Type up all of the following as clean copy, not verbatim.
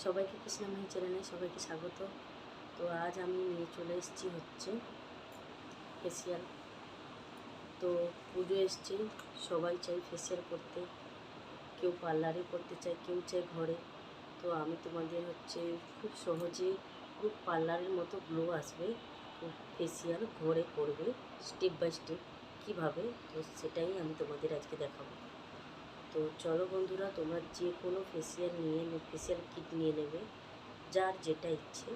সবাইকে কৃষ্ণময়ী চ্যানেলে সবাইকে স্বাগত। তো আজ আমি নিয়ে চলে এসেছি হচ্ছে ফেসিয়াল। তো পুজো এসছে, সবাই চাই ফেসিয়াল করতে, কেউ পার্লারে করতে চায়, কেউ চায় ঘরে। তো আমি তোমাদের হচ্ছে খুব সহজেই খুব পার্লারের মতো গ্লো আসবে, ফেসিয়াল ঘরে করবে স্টেপ বাই স্টেপ কীভাবে, তো সেটাই আমি তোমাদের আজকে দেখাবো। তো চলো বন্ধুরা, তোমরা যে কোনো ফেসিয়াল কিট নিয়ে নেবে, যার যেটা ইচ্ছে।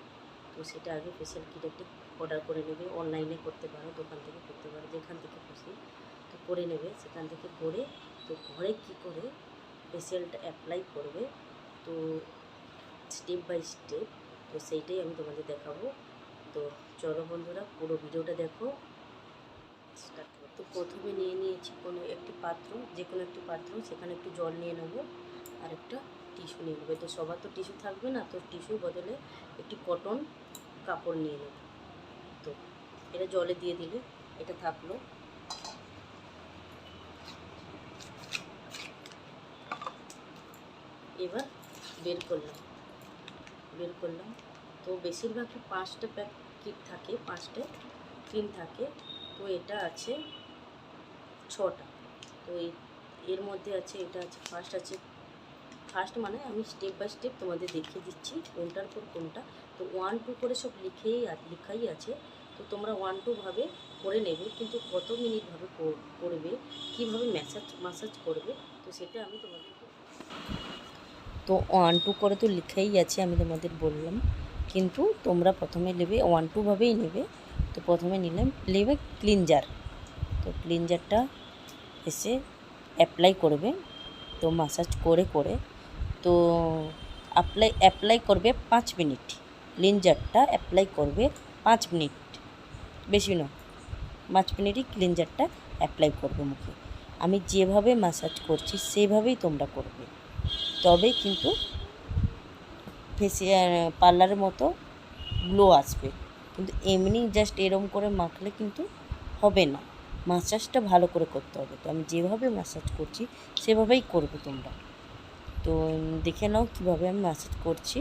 তো সেটা আগে ফেসিয়াল কিট একটা অর্ডার করে নেবে, অনলাইনে করতে পারো, দোকান থেকে করতে পারো, যেখান থেকে খুশি তো করে নেবে। সেখান থেকে করে তো ঘরে কি করে ফেসিয়ালটা অ্যাপ্লাই করবে, তো স্টেপ বাই স্টেপ, তো সেইটাই আমি তোমাদের দেখাবো। তো চলো বন্ধুরা, পুরো ভিডিওটা দেখো। তো প্রথমে নিয়ে নিয়েছি কোনো একটি পাত্র, যে কোনো একটি পাত্র, সেখানে একটু জল নিয়ে নেবো আর একটা টিস্যু নিয়ে নেবে। তো সবার তো টিস্যু থাকবে না, তো টিস্যুর বদলে একটি কটন কাপড় নিয়ে নেব। তো এটা জলে দিয়ে দিলে এটা থাকলো। এবার বের করলাম। তো বেশিরভাগই 5টা প্যাকেট থাকে, 5টা ক্রিম থাকে। তো এটা আছে 6টা। তো এর মধ্যে আছে, এটা আছে ফার্স্ট মানে আমি স্টেপ বাই স্টেপ তোমাদের দেখিয়ে দিচ্ছি কোনটার পর কোনটা। তো 1 2 করে সব লেখাই আছে। তো তোমরা 1 2 ভাবে করে নেবে, কিন্তু কত মিনিটভাবে করবে, কীভাবে ম্যাসাজ করবে, তো সেটা আমি তোমাদের তো 1 2 করে তো লেখাই আছে, আমি তোমাদের বললাম। কিন্তু তোমরা প্রথমে নেবে 1 2 ভাবেই নেবে। তো প্রথমে নেবে ক্লিনজার। তো ক্লিনজারটা এসে অ্যাপ্লাই করবে, তো ম্যাসাজ করে তো অ্যাপ্লাই করবে 5 মিনিট। ক্লিনজারটা অ্যাপ্লাই করবে 5 মিনিট, বেশি নয়, 5 মিনিটই ক্লিনজারটা অ্যাপ্লাই করবে মুখে। আমি যেভাবে ম্যাসাজ করছি সেভাবেই তোমরা করবে, তবেই কিন্তু ফেসিয়াল পার্লারের মতো গ্লো আসবে। কিন্তু এমনি জাস্ট এরম করে মাখলে কিন্তু হবে না, ম্যাসাজটা ভালো করে করতে হবে। তো আমি যেভাবে ম্যাসাজ করছি সেভাবেই করবে তোমরা। তো দেখে নাও কীভাবে আমি ম্যাসাজ করছি।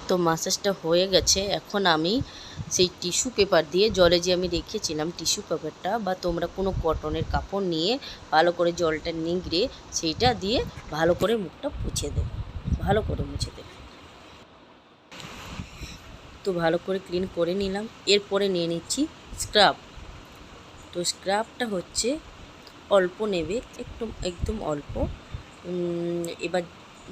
তো ম্যাসাজটা হয়ে গেছে। এখন আমি সেই টিস্যু পেপার দিয়ে, জলে যে আমি রেখেছিলাম টিস্যু পেপারটা, বা তোমরা কোনো কটনের কাপড় নিয়ে ভালো করে জলটা নিংড়ে সেইটা দিয়ে ভালো করে মুখটা মুছে দেবে, ভালো করে মুছে দেবে। তো ভালো করে ক্লিন করে নিলাম। এরপরে নিয়ে নিচ্ছি স্ক্রাব। তো স্ক্রাবটা হচ্ছে অল্প নেবে, একদম অল্প। এবার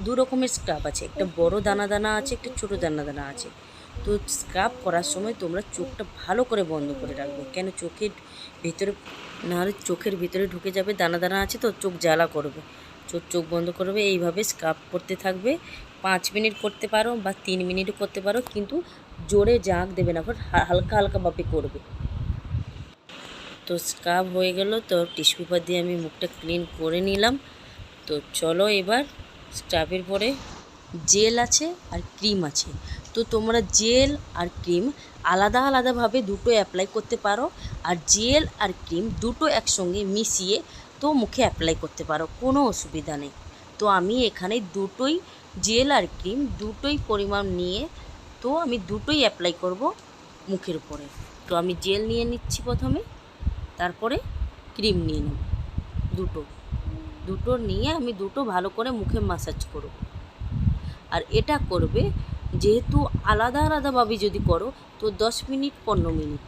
2 রকমের স্ক্রাব আছে, একটা বড় দানা আছে, একটা ছোটো দানা আছে। তো স্ক্রাব করার সময় তোমরা চোখটা ভালো করে বন্ধ করে রাখবে, কেন চোখের ভেতরে, নাহলে চোখের ভেতরে ঢুকে যাবে, দানা আছে তো চোখ জ্বালা করবে। চোখ বন্ধ করবে, এইভাবে স্ক্রাব করতে থাকবে। 5 মিনিট করতে পারো বা 3 মিনিটও করতে পারো, কিন্তু জোরে জাঁক দেবে না, হালকাভাবে করবে। তো স্ক্রাব হয়ে গেল। তো টিস্যু পেপার দিয়ে আমি মুখটা ক্লিন করে নিলাম। তো চলো এবার স্ক্রাবের পরে জেল আছে আর ক্রিম আছে। তো তোমরা জেল আর ক্রিম আলাদাভাবে দুটো অ্যাপ্লাই করতে পারো, আর জেল আর ক্রিম দুটো একসঙ্গে মিশিয়ে তো মুখে অ্যাপ্লাই করতে পারো, কোনো অসুবিধা নেই। তো আমি এখানে দুটোই জেল আর ক্রিম দুটোই পরিমাণ নিয়ে, তো আমি দুটোই অ্যাপ্লাই করব মুখের উপরে। তো আমি জেল নিয়ে নিচ্ছি প্রথমে, তারপরে ক্রিম নিয়ে নেব। দুটো নিয়ে আমি দুটো ভালো করে মুখে ম্যাসাজ করব। আর এটা করবে যেহেতু আলাদাভাবে যদি করো, তো 10 মিনিট 15 মিনিট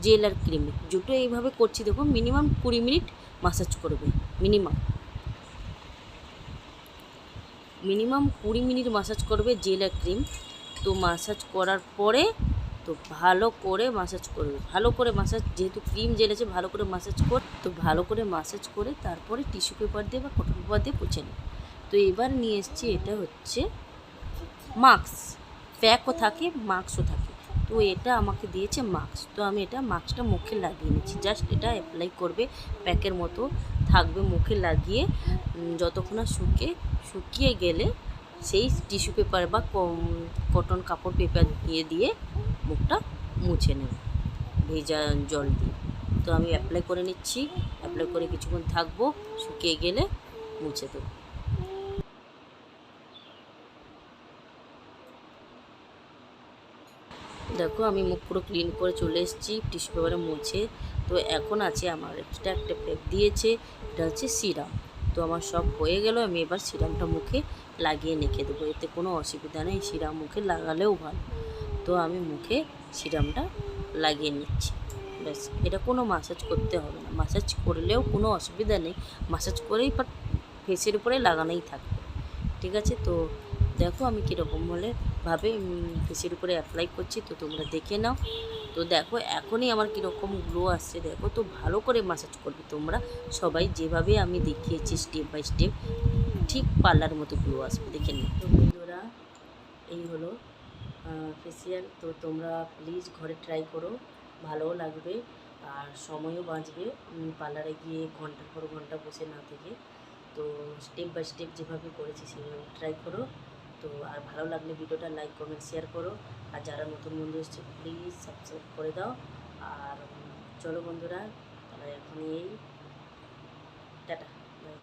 জেল আর ক্রিম, দুটো এইভাবে করছি। দেখো মিনিমাম 20 মিনিট মাসাজ করবে, মিনিমাম 20 মিনিট মাসাজ করবে জেল আর ক্রিম। তো মাসাজ করার পরে তো ভালো করে মাসাজ করবে, ভালো করে মাসাজ, যেহেতু ক্রিম জেল আছে ভালো করে মাসাজ কর। তো ভালো করে মাসাজ করে তারপরে টিস্যু পেপার দিয়ে বা কটন পেপার দিয়ে পুছে নেবে। তো এবার নিয়ে এসছি, এটা হচ্ছে মাস্ক, প্যাকও থাকে মাস্কও থাকে। তো এটা আমাকে দিয়েছে মাস্ক, তো আমি এটা মাস্কটা মুখে লাগিয়ে নিচ্ছি। জাস্ট এটা অ্যাপ্লাই করবে, প্যাকের মতো থাকবে মুখে লাগিয়ে, যতক্ষণ না শুকিয়ে গেলে সেই টিস্যু পেপার বা কটন কাপড় পেপার দিয়ে মুখটা মুছে নেবে ভেজা জল দিয়ে। তো আমি অ্যাপ্লাই করে নিচ্ছি, অ্যাপ্লাই করে কিছুক্ষণ থাকবো, শুকিয়ে গেলে মুছে দেবো। দেখো আমি মুখ পুরো ক্লিন করে চলে এসেছি টিস্যু পেপারে মুছে। তো এখন আছে আমার একটা প্যাক দিয়েছে, এটা হচ্ছে সিরাম। তো আমার সব হয়ে গেল, আমি এবার সিরামটা মুখে লাগিয়ে রেখে দেবো, এতে কোনো অসুবিধা নেই, সিরাম মুখে লাগালেও ভালো। তো আমি মুখে সিরামটা লাগিয়ে নিচ্ছি, ব্যাস। এটা কোনো মাসাজ করতে হবে না, মাসাজ করলেও কোনো অসুবিধা নেই, মাসাজ করেই বাট ফেসের উপরে লাগানোই থাকবে, ঠিক আছে। তো দেখো আমি কীরকম হলে ভাবে ফেসের উপরে অ্যাপ্লাই করছি, তো তোমরা দেখে নাও। তো দেখো এখনই আমার কীরকম গ্লো আসছে, দেখো। তো ভালো করে মাসাজ করবে তোমরা সবাই, যেভাবে আমি দেখিয়েছি স্টেপ বাই স্টেপ, ঠিক পার্লার মতো গ্লো আসবে, দেখে নিও। তো বন্ধুরা এই হলো ফেসিয়াল। তো তোমরা প্লিজ ঘরে ট্রাই করো, ভালোও লাগবে আর সময়ও বাঁচবে, পার্লারে গিয়ে ঘন্টার পর ঘন্টা বসে না থেকে। তো স্টেপ বাই স্টেপ যেভাবে করেছি সেভাবে ট্রাই করো। তো আর ভালো লাগলে ভিডিওটা লাইক কমেন্ট শেয়ার করো, আর যারা নতুন বন্ধু এসছে প্লিজ সাবস্ক্রাইব করে দাও। আর চলো বন্ধুরা, তাহলে এখন এই টাটা।